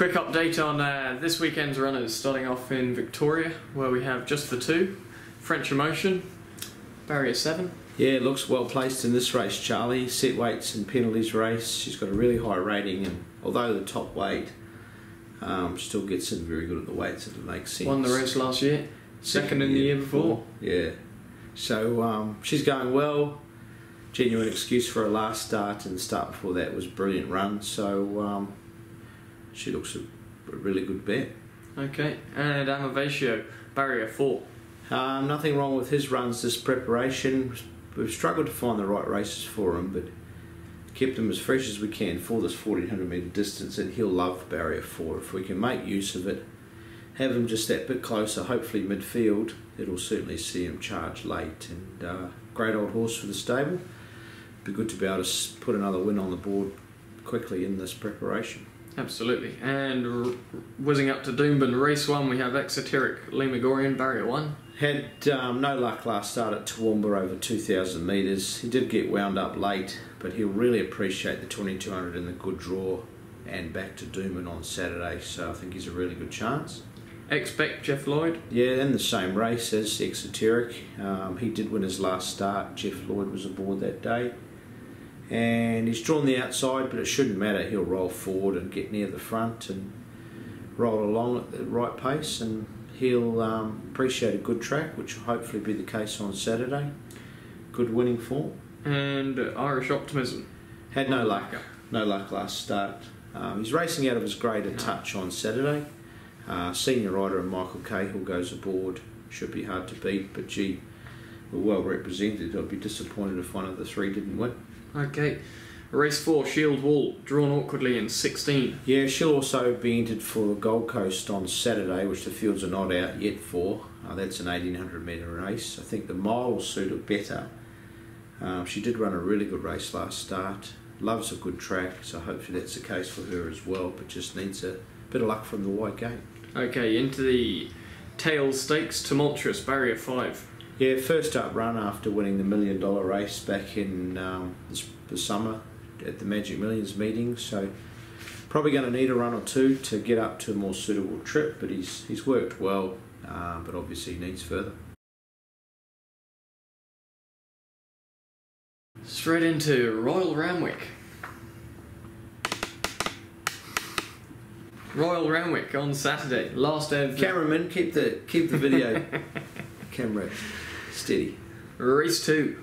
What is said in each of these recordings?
Quick update on this weekend's runners, starting off in Victoria, where we have just the two. French Emotion, barrier 7. Yeah, looks well placed in this race, Charlie. Set weights and penalties race. She's got a really high rating, and although the top weight, still gets in very good at the weights, if it makes sense. Won the race last year, second in the year before. Yeah, so she's going well. Genuine excuse for her last start, and the start before that was a brilliant run. So she looks a really good bet. Okay, and Amavatio, barrier 4. Nothing wrong with his runs this preparation. We've struggled to find the right races for him, but kept him as fresh as we can for this 1400 metre distance, and he'll love barrier 4. If we can make use of it, have him just that bit closer, hopefully midfield, it'll certainly see him charge late. And great old horse for the stable. Be good to be able to put another win on the board quickly in this preparation. Absolutely. And whizzing up to Doomben, race 1, we have Exoteric Lemagorian, barrier 1. Had no luck last start at Toowoomba over 2,000 metres. He did get wound up late, but he'll really appreciate the 2200 in the good draw and back to Doomben on Saturday, so I think he's a really good chance. Expect Jeff Lloyd. Yeah, in the same race as Exoteric. He did win his last start. Jeff Lloyd was aboard that day. And he's drawn the outside, but it shouldn't matter. He'll roll forward and get near the front and roll along at the right pace, and he'll appreciate a good track, which will hopefully be the case on Saturday. Good winning form. And Irish Optimism. Had no luck last start. He's racing out of his grade a touch on Saturday. Senior rider and Michael Cahill goes aboard. Should be hard to beat, but gee, we're well represented. I'd be disappointed if one of the three didn't win. Okay, race 4, Shield Wall, drawn awkwardly in 16. Yeah, she'll also be entered for the Gold Coast on Saturday, which the fields are not out yet for. That's an 1800 metre race. I think the mile will suit her better. She did run a really good race last start. Loves a good track, so hopefully that's the case for her as well, but just needs a bit of luck from the white gate. Okay, into the Tails Stakes, Tumultuous, barrier 5. Yeah, first up run after winning the $1 million race back in the summer at the Magic Millions meeting, so probably going to need a run or two to get up to a more suitable trip, but he's worked well, but obviously needs further. Straight into Royal Randwick. Royal Randwick on Saturday, last of cameraman, keep the video camera steady. Race 2,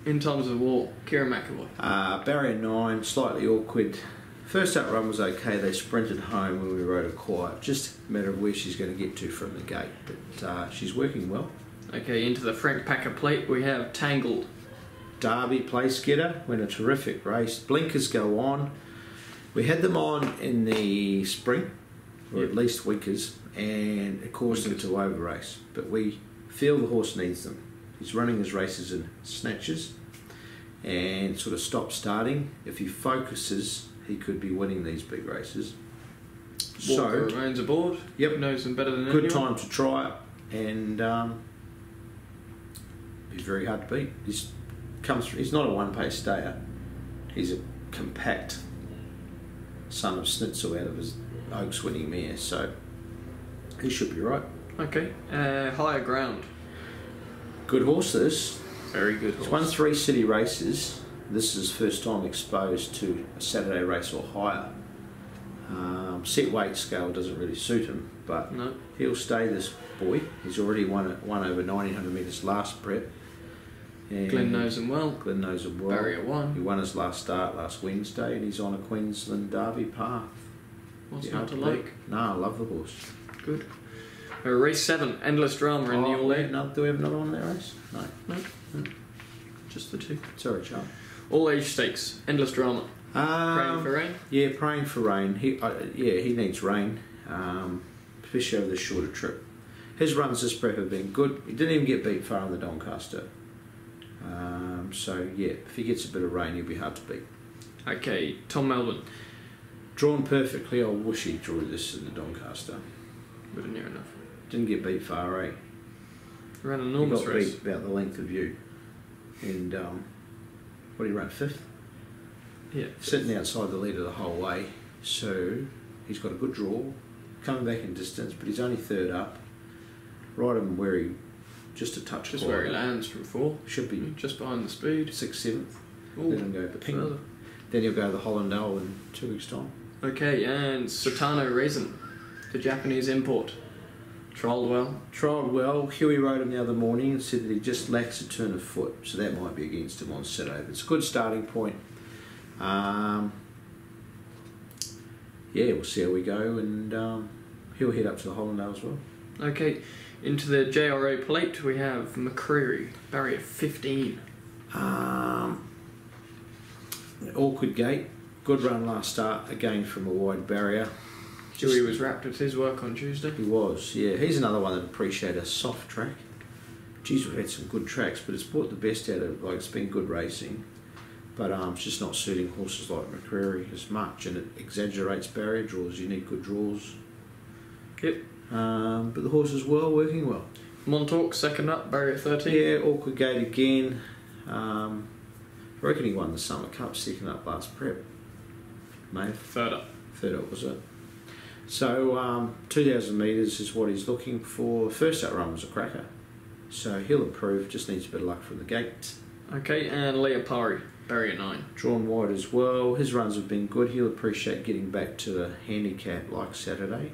In Times of War, Kieran McAvoy. Barrier 9, slightly awkward. First up run was okay. They sprinted home when we rode her quiet. Just a matter of where she's going to get to from the gate, but she's working well. Okay, into the Frank Packer Plate, we have Tangled. Derby place getter, went a terrific race. Blinkers go on. We had them on in the spring, or at least weekers, and it caused him to over race. But we feel the horse needs them. He's running his races in snatches and sort of stop starting. If he focuses, he could be winning these big races. Walker remains aboard. Yep, knows him better than good anyone. Time to try it, and he's very hard to beat. He's not a one-pace stayer. He's a compact son of Snitzel out of his Oaks winning mare, so he should be right. Okay, Higher Ground. Good horse this. Very good horse. He's won 3 city races. This is his first time exposed to a Saturday race or higher. Set weight scale doesn't really suit him, but no. He'll stay this boy. He's already won over 1900 metres last prep. And Glenn knows him well. Glenn knows him well. Barrier 1. He won his last start last Wednesday, and he's on a Queensland Derby path. What's not to like? No, I love the horse. Good. Race 7, Endless Drama in the All Age. Do we have another one in that race? No. Just the 2. Sorry, Charlie. All Age Stakes, Endless Drama. Praying for rain? Yeah, praying for rain. He needs rain, especially over the shorter trip. His runs this prep have been good. He didn't even get beat far on the Doncaster. So yeah, if he gets a bit of rain, he'll be hard to beat. Okay, Tom Melbourne. Drawn perfectly. I wish he drew this in the Doncaster. But near enough. Didn't get beat far, eh? Ran an enormous race. He got beat about the length of you. And what did he run, 5th? Yeah. Sitting outside the leader the whole way. So He's got a good draw, coming back in distance, but he's only third up. Ride him where he just a touch. Just where he lands from 4. Should be just behind the speed. 6th, 7th. Ooh, Let him go ping. further. Then he'll go to the Hollandale in 2 weeks' time. Okay, and Satano Reason, the Japanese import. Trialled well. Trialled well. Huey rode him the other morning and said that he just lacks a turn of foot, so that might be against him on Saturday. But it's a good starting point. Yeah, we'll see how we go, and he'll head up to the Hollandale as well. Okay, into the JRA plate we have McCreary, barrier 15. Awkward gate. Good run last start, again from a wide barrier. Dewey was wrapped with his work on Tuesday. He was, yeah. He's another one that appreciates a soft track. Geez, we've had some good tracks, but it's brought the best out of it. Like, it's been good racing, but it's just not suiting horses like McCreary as much, and it exaggerates barrier draws. You need good draws. Yep. But the horse is working well. Montauk, second up, barrier 13. Yeah, awkward gate again. I reckon he won the Summer Cup, second up last prep. May. Third up. Third up, was it? So 2,000 metres is what he's looking for. First up run was a cracker, so he'll improve. Just needs a bit of luck from the gate. Okay, and Leopari, barrier 9. Drawn wide as well. His runs have been good. He'll appreciate getting back to a handicap like Saturday.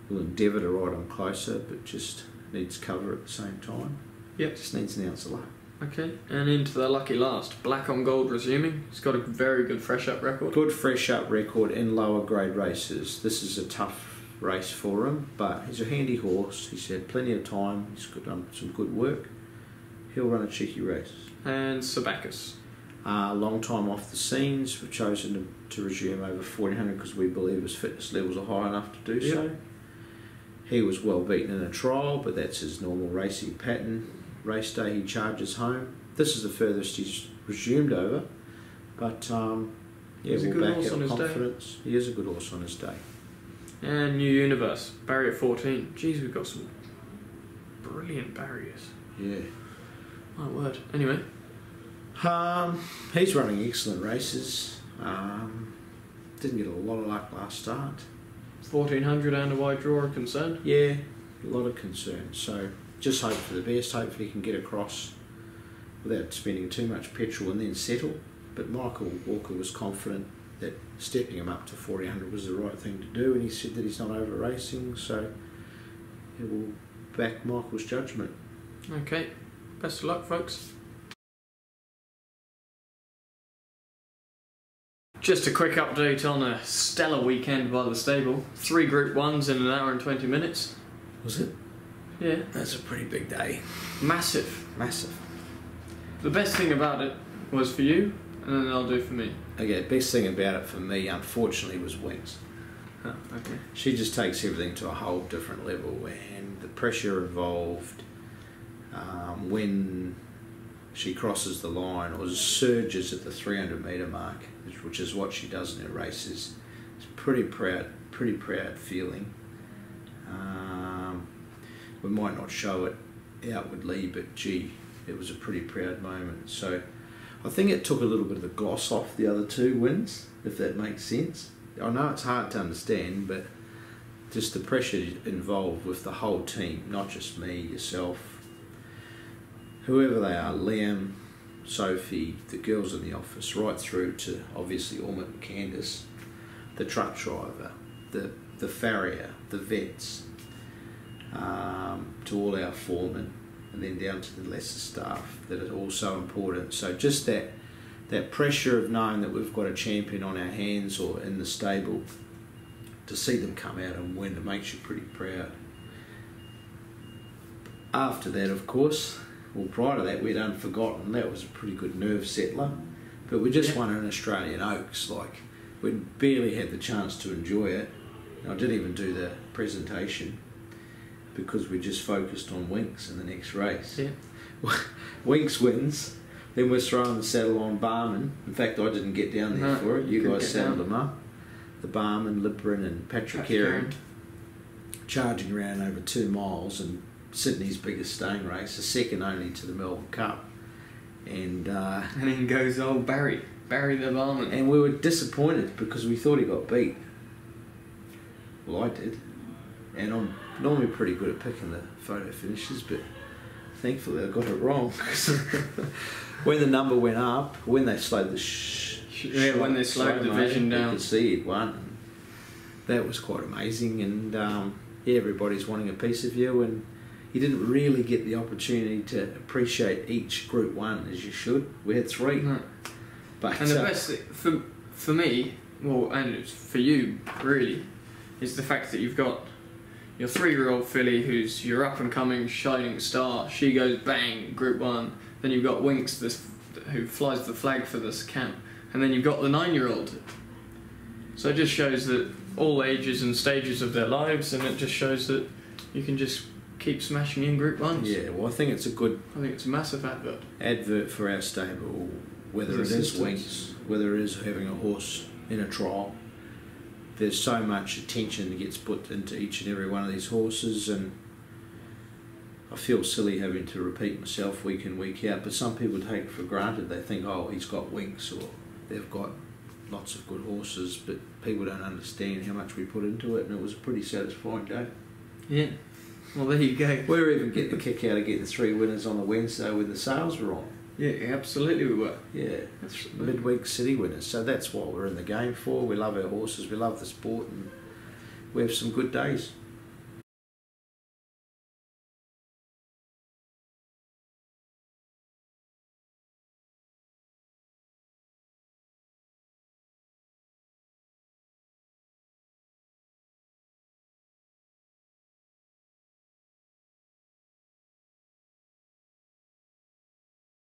We'll endeavour to ride him closer, but just needs cover at the same time. Yep. Just needs an ounce of luck. Okay, and into the lucky last. Black on Gold resuming. He's got a very good fresh up record. Good fresh up record in lower grade races. This is a tough race for him, but he's a handy horse. He's had plenty of time. He's done some good work. He'll run a cheeky race. And Sabakis. Long time off the scenes. We've chosen to resume over 1400 because we believe his fitness levels are high enough to do so. He was well beaten in a trial, but that's his normal racing pattern. Race day he charges home. This is the furthest he's resumed over, but yeah, we'll back our confidence. He is a good horse on his day. And New Universe, barrier 14. Geez, we've got some brilliant barriers. Yeah. My word. Anyway. He's running excellent races. Didn't get a lot of luck last start. 1400 and a wide draw are concerned? Yeah, a lot of concern. So just hope for the best. Hopefully he can get across without spending too much petrol and then settle. But Michael Walker was confident that stepping him up to 1400 was the right thing to do, and he said that he's not over racing, so he will back Michael's judgment. Okay, best of luck, folks. Just a quick update on a stellar weekend by the stable. 3 Group 1s in an hour and 20 minutes. Was it? Yeah. That's a pretty big day. Massive. Massive. The best thing about it was for you, and then I'll do for me. Okay, best thing about it for me, unfortunately, was Wings. Oh, okay. She just takes everything to a whole different level, and the pressure involved when she crosses the line or surges at the 300 metre mark, which is what she does in her races. It's pretty proud feeling. We might not show it outwardly, but gee, it was a pretty proud moment. So I think it took a little bit of the gloss off the other 2 wins, if that makes sense. I know it's hard to understand, but just the pressure involved with the whole team, not just me, yourself, whoever they are, Liam, Sophie, the girls in the office, right through to obviously Ormond and Candice, the truck driver, the farrier, the vets, to all our foremen, and then down to the lesser staff that are all so important. So just that pressure of knowing that we've got a champion on our hands or in the stable, to see them come out and win, it makes you pretty proud. After that, of course, well, prior to that, we'd Unforgotten. That was a pretty good nerve settler. But we just won an Australian Oaks. Like, we barely had the chance to enjoy it. I didn't even do the presentation because we just focused on Winks in the next race. Yeah. Winks wins. Then we're throwing the saddle on Barman. In fact, I didn't get down there for it. You guys saddled them up. The Barman, Liprin and Patrick Heron charging around over 2 miles, and Sydney's biggest staying race, a second only to the Melbourne Cup. And in goes old Barry the Barman. And we were disappointed because we thought he got beat. Well, I did. And I'm normally pretty good at picking the photo finishes, but thankfully I got it wrong. When the number went up, when they slowed the when they slowed the vision down, you could see it won. That was quite amazing, and yeah, everybody's wanting a piece of you, and you didn't really get the opportunity to appreciate each Group 1 as you should. We had 3. No. But, and the best thing for me, well, and it's for you really, is the fact that you've got your 3-year-old filly who's your up-and-coming shining star. She goes bang, Group 1. Then you've got Winks, who flies the flag for this camp. And then you've got the 9-year-old. So it just shows that all ages and stages of their lives, and it just shows that you can just keep smashing in Group 1s. Yeah, well, I think it's a massive advert for our stable, whether it is Winks, whether it is having a horse in a trial. There's so much attention that gets put into each and every one of these horses, and I feel silly having to repeat myself week in, week out, but some people take it for granted. They think, oh, he's got Winks, or they've got lots of good horses, but people don't understand how much we put into it, and it was a pretty satisfying day. Yeah. Well, there you go. We were even getting a kick out of getting 3 winners on the Wednesday when the sales were on. Yeah, absolutely we were. Yeah, midweek city winners. So that's what we're in the game for. We love our horses, we love the sport, and we have some good days.